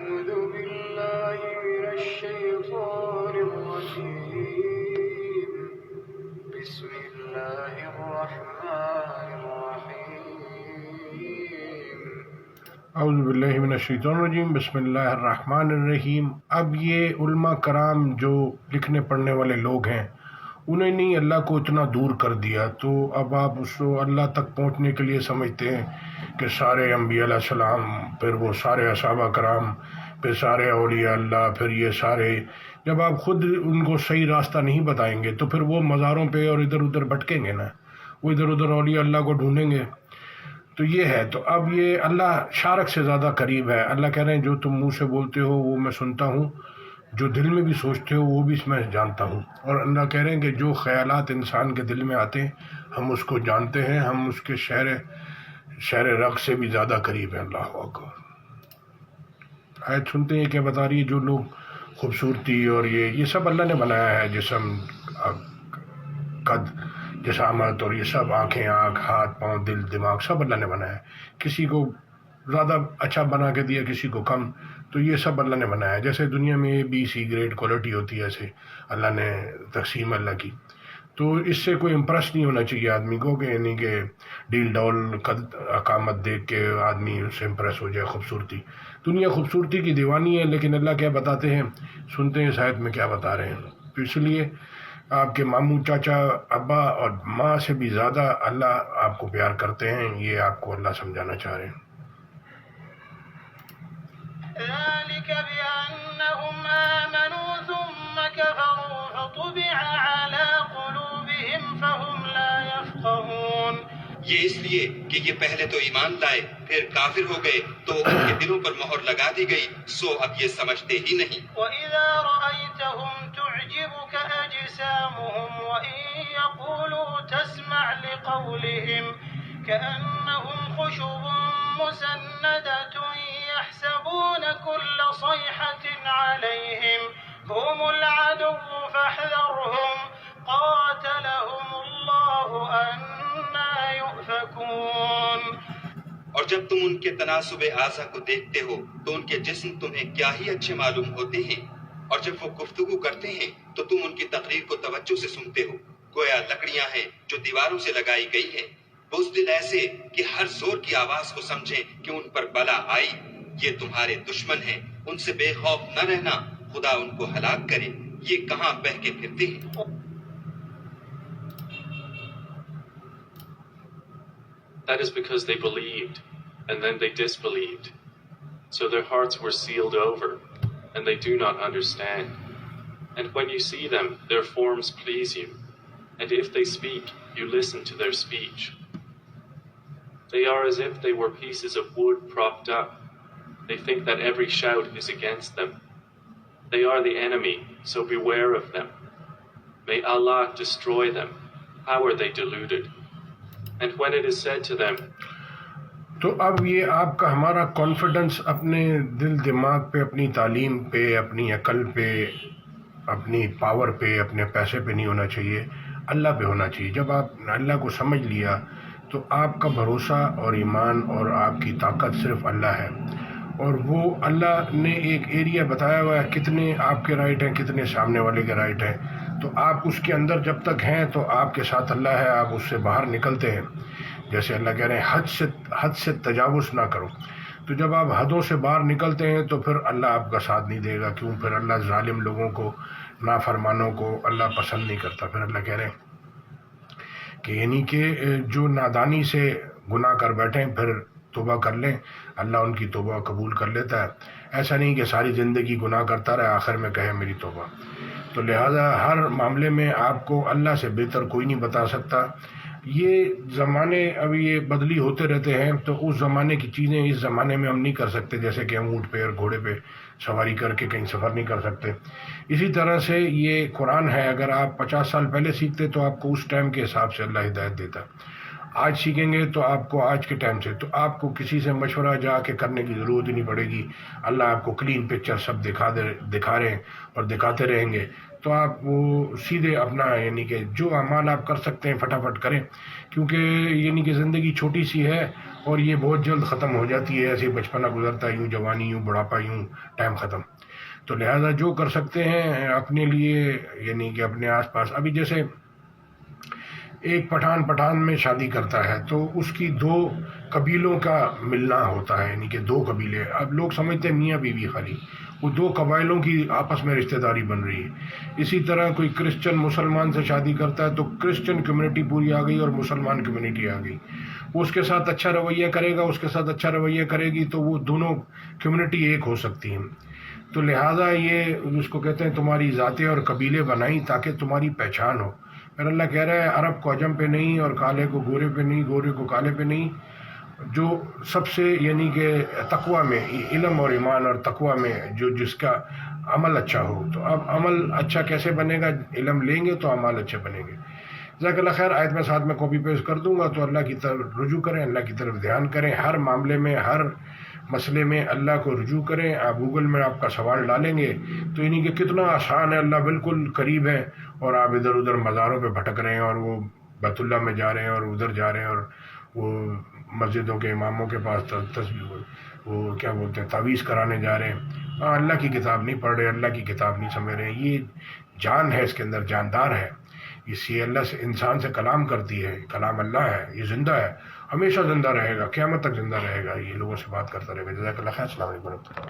أعوذ بالله من الشيطان الرجيم بسم الله الرحمن الرحيم اعوذ باللہ من الشیطان الرجیم بسم اللہ الرحمن الرحیم۔ اب یہ علماء کرام جو لکھنے پڑھنے والے لوگ ہیں انہیں نہیں اللہ کو اتنا دور کر دیا، تو اب آپ اس کو اللہ تک پہنچنے کے لیے سمجھتے ہیں کہ سارے انبیاء علیہ السلام، پھر وہ سارے صحابہ کرام، پھر سارے اولیاء اللہ، پھر یہ سارے، جب آپ خود ان کو صحیح راستہ نہیں بتائیں گے تو پھر وہ مزاروں پہ اور ادھر ادھر بھٹکیں گے نا، وہ ادھر ادھر اولیاء اللہ کو ڈھونڈیں گے۔ تو یہ ہے، تو اب یہ اللہ شارک سے زیادہ قریب ہے۔ اللہ کہہ رہے ہیں جو تم منہ سے بولتے ہو وہ میں سنتا ہوں، جو دل میں بھی سوچتے ہو وہ بھی میں جانتا ہوں۔ اور اللہ کہہ رہے ہیں کہ جو خیالات انسان کے دل میں آتے ہیں ہم اس کو جانتے ہیں، ہم اس کے شہر رگ سے بھی زیادہ قریب ہیں۔ اللہ اکبر۔ آیت سنتے ہیں کیا بتا رہی ہے؟ جو لوگ خوبصورتی اور یہ سب اللہ نے بنایا ہے، جسم، قد، جسامت، اور یہ سب، آنکھیں، آنکھ، ہاتھ، پاؤں، دل، دماغ، سب اللہ نے بنایا ہے۔ کسی کو زیادہ اچھا بنا کے دیا، کسی کو کم، تو یہ سب اللہ نے بنایا ہے۔ جیسے دنیا میں اے بی سی گریڈ کوالٹی ہوتی ہے، ایسے اللہ نے تقسیم اللہ کی۔ تو اس سے کوئی امپریس نہیں ہونا چاہیے آدمی کو، کہ یعنی کہ ڈیل ڈول قد اقامت دیکھ کے آدمی اس سے امپریس ہو جائے۔ خوبصورتی، دنیا خوبصورتی کی دیوانی ہے، لیکن اللہ کیا بتاتے ہیں، سنتے ہیں اس آیت میں کیا بتا رہے ہیں۔ تو اس لیے آپ کے ماموں، چاچا، ابا اور ماں سے بھی زیادہ اللہ آپ کو پیار کرتے ہیں، یہ آپ کو اللہ سمجھانا چاہ رہے ہیں۔ ذلك بأنهم آمنوا ثم كفروا فطبع على قلوبهم فهم لا يفقهون۔ یہ اس لیے کہ یہ پہلے تو ایمان لائے پھر کافر ہو گئے تو ان کے دلوں پر مہر لگا دی گئی، سو اب یہ سمجھتے ہی نہیں۔ وَإِذَا رَأَيْتَهُمْ تُعْجِبُكَ أَجْسَامُهُمْ وَإِن يَقُولُوا تَسْمَعْ لِقَوْلِهِمْ كَأَنَّهُمْ خُشُبٌ مُّسَنَّدَةٌ يَحْسَبُونَ كُلَّ صَيْحَةٍ عَلَيْهِمْ هُمُ الْعَدُوُّ فَاحْذَرْهُمْ قَاتَلَهُمُ اللَّهُ أَنَّىٰ يُؤْفَكُونَ۔ اور جب تم ان کے تناسب اعضا کو دیکھتے ہو تو ان کے جسم تمہیں کیا ہی اچھے معلوم ہوتے ہیں، اور جب وہ گفتگو کرتے ہیں تو تم ان کی تقریر کو توجہ سے سنتے ہو، گویا لکڑیاں ہیں جو دیواروں سے لگائی گئی ہیں، بزدل ایسے کہ ہر زور کی آواز کو سمجھیں کہ ان پر بلا آئی۔ یہ تمہارے دشمن ہیں، ان سے بے خوف نہ رہنا، خدا ان کو ہلاک کرے، یہ کہاں بہہ کے پھرتے ہیں۔ That is because they believed, and then they disbelieved. So their hearts were sealed over, and they do not understand. And when you see them, their forms please you, and if they speak, you listen to their speech. They are as if they were pieces of wood propped up. They think that every shout is against them. They are the enemy, so beware of them. May Allah destroy them. How are they deluded? And when it is said to them, تو اب یہ آپ کا ہمارا confidence اپنے دل دماغ پہ، اپنی تعلیم پہ، اپنی عقل پہ، اپنی پاور پہ، اپنے پیسے پہ نہیں ہونا چاہیے، اللہ پہ ہونا چاہیے۔ جب آپ اللہ کو سمجھ لیا تو آپ کا بھروسہ اور ایمان اور آپ کی طاقت صرف اللہ ہے، اور وہ اللہ نے ایک ایریا بتایا ہوا ہے، کتنے آپ کے رائٹ ہیں، کتنے سامنے والے کے رائٹ ہیں، تو آپ اس کے اندر جب تک ہیں تو آپ کے ساتھ اللہ ہے، آپ اس سے باہر نکلتے ہیں۔ جیسے اللہ کہہ رہے ہیں حد سے تجاوز نہ کرو، تو جب آپ حدوں سے باہر نکلتے ہیں تو پھر اللہ آپ کا ساتھ نہیں دے گا۔ کیوں؟ پھر اللہ ظالم لوگوں کو، نافرمانوں کو اللہ پسند نہیں کرتا۔ پھر اللہ کہہ رہے ہیں کہ یعنی کہ جو نادانی سے گناہ کر بیٹھیں پھر توبہ کر لیں، اللہ ان کی توبہ قبول کر لیتا ہے۔ ایسا نہیں کہ ساری زندگی گناہ کرتا رہے آخر میں کہے میری توبہ۔ تو لہٰذا ہر معاملے میں آپ کو اللہ سے بہتر کوئی نہیں بتا سکتا۔ یہ زمانے اب یہ بدلی ہوتے رہتے ہیں، تو اس زمانے کی چیزیں اس زمانے میں ہم نہیں کر سکتے، جیسے کہ ہم اونٹ پہ اور گھوڑے پہ سواری کر کے کہیں سفر نہیں کر سکتے۔ اسی طرح سے یہ قرآن ہے، اگر آپ 50 سال پہلے سیکھتے تو آپ کو اس ٹائم کے حساب سے اللہ ہدایت دیتا، آج سیکھیں گے تو آپ کو آج کے ٹائم سے، تو آپ کو کسی سے مشورہ جا کے کرنے کی ضرورت ہی نہیں پڑے گی۔ اللہ آپ کو کلین پکچر سب دکھا رہے ہیں اور دکھاتے رہیں گے، تو آپ وہ سیدھے اپنا یعنی کہ جو اعمال آپ کر سکتے ہیں فٹافٹ کریں، کیونکہ یعنی کہ زندگی چھوٹی سی ہے اور یہ بہت جلد ختم ہو جاتی ہے، ایسے بچپنا گزرتا ہے، یوں جوانی، یوں بڑھاپا، یوں ٹائم ختم. تو لہذا جو کر سکتے ہیں اپنے لیے یعنی کہ اپنے آس پاس، ابھی جیسے ایک پٹھان میں شادی کرتا ہے تو اس کی 2 قبیلوں کا ملنا ہوتا ہے، یعنی کہ 2 قبیلے. اب لوگ سمجھتے ہیں میاں بیوی خالی، وہ 2 قبائلوں کی آپس میں رشتہ داری بن رہی ہے. اسی طرح کوئی کرسچن مسلمان سے شادی کرتا ہے تو کرسچن کمیونٹی پوری آ گئی اور مسلمان کمیونٹی آ گئی. وہ اس کے ساتھ اچھا رویہ کرے گا، اس کے ساتھ اچھا رویہ کرے گی تو وہ دونوں کمیونٹی ایک ہو سکتی ہیں. تو لہٰذا یہ اس کو کہتے ہیں تمہاری ذاتیں اور قبیلے بنائیں تاکہ تمہاری پہچان ہو. پھر اللہ کہہ رہا ہے عرب کو عجم پہ نہیں، اور کالے کو گورے پہ نہیں، گورے کو کالے پہ نہیں. جو سب سے یعنی کہ تقوی میں، علم اور ایمان اور تقوی میں جس کا عمل اچھا ہو. تو اب عمل اچھا کیسے بنے گا؟ علم لیں گے تو اعمال اچھے بنیں گے. جزاک اللہ خیر. آیت میں ساتھ میں کاپی پیسٹ کر دوں گا. تو اللہ کی طرف رجوع کریں، اللہ کی طرف دھیان کریں، ہر معاملے میں، ہر مسئلے میں اللہ کو رجوع کریں. آپ گوگل میں آپ کا سوال ڈالیں گے تو یعنی کہ کتنا آسان ہے، اللہ بالکل قریب ہے، اور آپ ادھر ادھر مزاروں پہ بھٹک رہے ہیں اور وہ بیت اللہ میں جا رہے ہیں اور ادھر جا رہے ہیں اور وہ مسجدوں کے اماموں کے پاس وہ کیا بولتے ہیں تعویذ کرانے جا رہے ہیں. اللہ کی کتاب نہیں پڑھ رہے، اللہ کی کتاب نہیں سمجھ رہے. یہ جان ہے، اس کے اندر جاندار ہے. اس یہ اللہ سے انسان سے کلام کرتی ہے، کلام اللہ ہے، یہ زندہ ہے، ہمیشہ زندہ رہے گا، قیامت تک زندہ رہے گا. یہ لوگوں سے بات کرتا رہے گا. جزاک اللہ خیر. السلام علیکم.